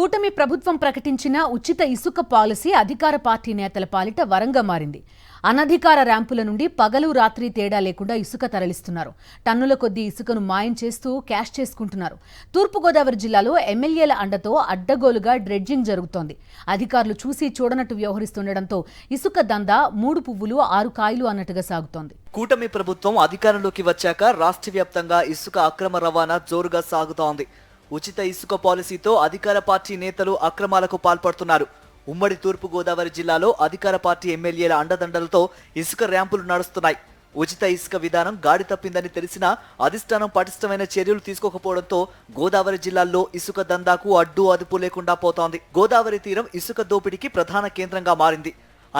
కూటమి ప్రభుత్వం ప్రకటించిన ఉచిత ఇసుక పాలసీ అధికార పార్టీ నేతల పాలిట వరంగా మారింది. అనధికార ర్యాంపుల నుండి పగలు రాత్రి తేడా లేకుండా ఇసుక తరలిస్తున్నారు. టన్నుల కొద్దీ ఇసుకను మాయం చేస్తూ క్యాష్ చేసుకుంటున్నారు. తూర్పుగోదావరి జిల్లాలో ఎమ్మెల్యేల అండతో అడ్డగోలుగా డ్రెడ్జింగ్ జరుగుతోంది. అధికారులు చూసి చూడనట్టు వ్యవహరిస్తుండటంతో ఇసుక దందా 3 పువ్వులు 6 కాయలు అన్నట్టుగా సాగుతోంది. కూటమి ప్రభుత్వం అధికారంలోకి వచ్చాక రాష్ట్ర వ్యాప్తంగా ఇసుక అక్రమ రవాణా జోరుగా సాగుతోంది. ఉచిత ఇసుక పాలసీతో అధికార పార్టీ నేతలు అక్రమాలకు పాల్పడుతున్నారు. ఉమ్మడి తూర్పు గోదావరి జిల్లాలో అధికార పార్టీ ఎమ్మెల్యేల అండదండలతో ఇసుక ర్యాంపులు నడుస్తున్నాయి. ఉచిత ఇసుక విధానం గాడి తప్పిందని తెలిసినా అధిష్టానం పటిష్టమైన చర్యలు తీసుకోకపోవడంతో గోదావరి జిల్లాల్లో ఇసుక దందాకు అడ్డు అదుపు లేకుండా పోతోంది. గోదావరి తీరం ఇసుక దోపిడీకి ప్రధాన కేంద్రంగా మారింది.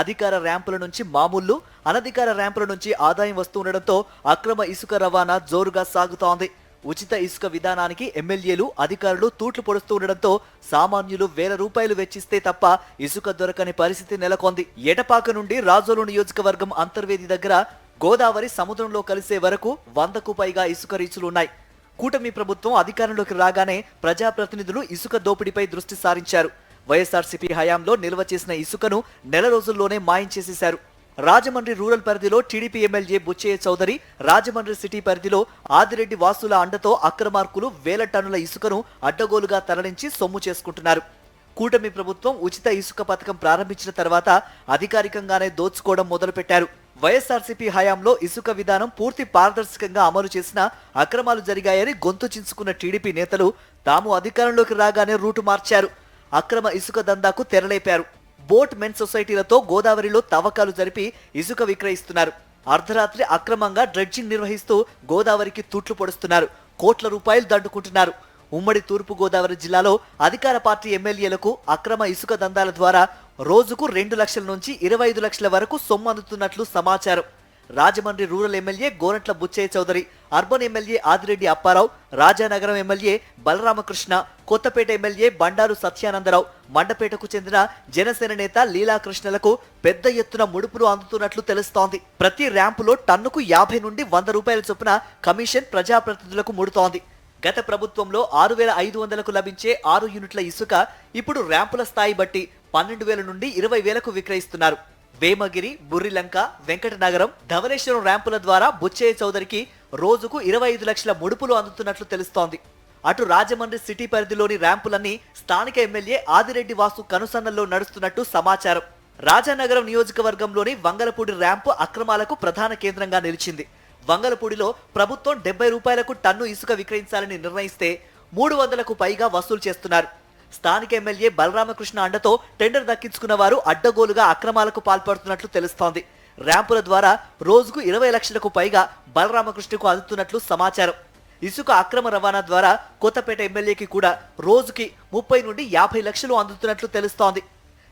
అధికార ర్యాంపుల నుంచి మామూళ్లు, అనధికార ర్యాంపుల నుంచి ఆదాయం వస్తుండటంతో అక్రమ ఇసుక రవాణా జోరుగా సాగుతోంది. ఉచిత ఇసుక విధానానికి ఎమ్మెల్యేలు, అధికారులు తూట్లు పొడుస్తూ ఉండడంతో సామాన్యులు వేల రూపాయలు వెచ్చిస్తే తప్ప ఇసుక దొరకని పరిస్థితి నెలకొంది. ఎటపాక నుండి రాజోలు నియోజకవర్గం అంతర్వేది దగ్గర గోదావరి సముద్రంలో కలిసే వరకు 100కు పైగా ఇసుక రీచులున్నాయి. కూటమి ప్రభుత్వం అధికారంలోకి రాగానే ప్రజాప్రతినిధులు ఇసుక దోపిడీపై దృష్టి సారించారు. వైఎస్ఆర్సీపీ హయాంలో నిల్వ చేసిన ఇసుకను నెల రోజుల్లోనే మాయం చేసేశారు. రాజమండ్రి రూరల్ పరిధిలో TDP MLA Butchaiah Chowdary, Rajahmundry city పరిధిలో ఆదిరెడ్డి వాసుల అండతో అక్రమార్కులు వేల టన్నుల ఇసుకను అడ్డగోలుగా తరలించి సొమ్ము చేసుకుంటున్నారు. కూటమి ప్రభుత్వం ఉచిత ఇసుక పథకం ప్రారంభించిన తర్వాత అధికారికంగానే దోచుకోవడం మొదలుపెట్టారు. వైఎస్ఆర్సీపీ హయాంలో ఇసుక విధానం పూర్తి పారదర్శకంగా అమలు చేసిన అక్రమాలు జరిగాయని గొంతు చించుకున్న టీడీపీ నేతలు తాము అధికారంలోకి రాగానే రూటు మార్చారు. అక్రమ ఇసుక దందాకు తెరలేపారు. బోట్ మెన్ సొసైటీలతో గోదావరిలో తవ్వకాలు జరిపి ఇసుక విక్రయిస్తున్నారు. అర్ధరాత్రి అక్రమంగా డ్రెడ్జింగ్ నిర్వహిస్తూ గోదావరికి తూట్లు పొడుస్తున్నారు. కోట్ల రూపాయలు దండుకుంటున్నారు. ఉమ్మడి తూర్పు గోదావరి జిల్లాలో అధికార పార్టీ ఎమ్మెల్యేలకు అక్రమ ఇసుక దందాల ద్వారా రోజుకు 2 లక్షల నుంచి 25 లక్షల వరకు సొమ్ము అందుతున్నట్లు సమాచారం. Rajahmundry rural MLA Gorantla Butchaiah Chowdary, urban MLA Adireddy Apparao, Rajanagaram MLA Balaramakrishna, Kothapeta MLA Bandaru Satyanandarao, మండపేటకు చెందిన జనసేన నేత లీలాకృష్ణలకు పెద్ద ఎత్తున ముడుపులు అందుతున్నట్లు తెలుస్తోంది. ప్రతి ర్యాంపులో టన్నుకు 50 నుండి 100 రూపాయల చొప్పున కమిషన్ ప్రజాప్రతినిధులకు ముడుతోంది. గత ప్రభుత్వంలో 6,500కు లభించే 6 యూనిట్ల ఇసుక ఇప్పుడు ర్యాంపుల స్థాయి బట్టి 12,000 నుండి 20,000కు విక్రయిస్తున్నారు. వేమగిరి, బుర్రిలంక, వెంకటనగరం, ధవళేశ్వరం ర్యాంపుల ద్వారా బుచ్చయ్య చౌదరికి రోజుకు 25 లక్షల ముడుపులు అందుతున్నట్లు తెలుస్తోంది. అటు రాజమండ్రి సిటీ పరిధిలోని ర్యాంపులన్నీ స్థానిక ఎమ్మెల్యే ఆదిరెడ్డి వాసు కనుసన్నల్లో నడుస్తున్నట్టు సమాచారం. రాజానగరం నియోజకవర్గంలోని వంగలపూడి ర్యాంపు అక్రమాలకు ప్రధాన కేంద్రంగా నిలిచింది. వంగలపూడిలో ప్రభుత్వం 70 రూపాయలకు టన్ను ఇసుక విక్రయించాలని నిర్ణయిస్తే 300కు పైగా వసూలు చేస్తున్నారు. స్థానిక ఎమ్మెల్యే బలరామకృష్ణ అండతో టెండర్ దక్కించుకున్న వారు అడ్డగోలుగా అక్రమాలకు పాల్పడుతున్నట్లు తెలుస్తోంది. ర్యాంపుల ద్వారా రోజుకు 20 లక్షలకు పైగా బలరామకృష్ణకు అందుతున్నట్లు సమాచారం. ఇసుక అక్రమ రవాణా ద్వారా కొత్తపేట ఎమ్మెల్యేకి కూడా రోజుకి 30 నుండి 50 లక్షలు అందుతున్నట్లు తెలుస్తోంది.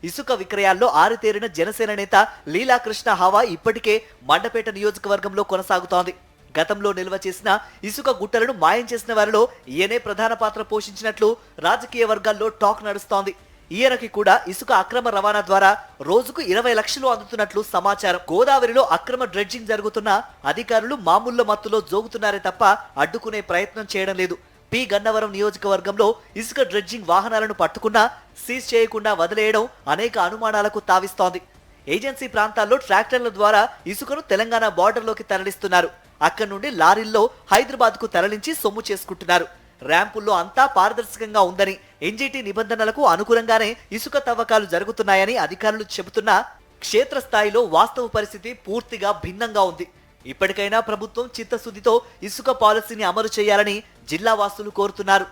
ఇసుక విక్రయాల్లో ఆరితేరిన జనసేన నేత లీలాకృష్ణ హవా ఇప్పటికే మండపేట నియోజకవర్గంలో కొనసాగుతోంది. గతంలో నిల్వ చేసిన ఇసుక గుట్టలను మాయం చేసిన వారిలో ఈయనే ప్రధాన పాత్ర పోషించినట్లు రాజకీయ వర్గాల్లో టాక్ నడుస్తోంది. ఈయనకి కూడా ఇసుక అక్రమ రవాణా ద్వారా రోజుకు 20 లక్షలు అందుతున్నట్లు సమాచారం. గోదావరిలో అక్రమ డ్రెడ్జింగ్ జరుగుతున్నా అధికారులు మామూళ్ల మత్తులో జోగుతున్నారే తప్ప అడ్డుకునే ప్రయత్నం చేయడం లేదు. పి గన్నవరం నియోజకవర్గంలో ఇసుక డ్రెడ్జింగ్ వాహనాలను పట్టుకున్నా సీజ్ చేయకుండా వదిలేయడం అనేక అనుమానాలకు తావిస్తోంది. ఏజెన్సీ ప్రాంతాల్లో ట్రాక్టర్ల ద్వారా ఇసుకను తెలంగాణ బార్డర్లోకి తరలిస్తున్నారు. అక్కడి నుండి లారీల్లో హైదరాబాద్కు తరలించి సొమ్ము చేసుకుంటున్నారు. ర్యాంపుల్లో అంతా పారదర్శకంగా ఉందని, ఎన్జీటీ నిబంధనలకు అనుగుణంగానే ఇసుక తవ్వకాలు జరుగుతున్నాయని అధికారులు చెబుతున్నా క్షేత్రస్థాయిలో వాస్తవ పరిస్థితి పూర్తిగా భిన్నంగా ఉంది. ఇప్పటికైనా ప్రభుత్వం చిత్తశుద్ధితో ఇసుక పాలసీని అమలు చేయాలని జిల్లా వాసులు కోరుతున్నారు.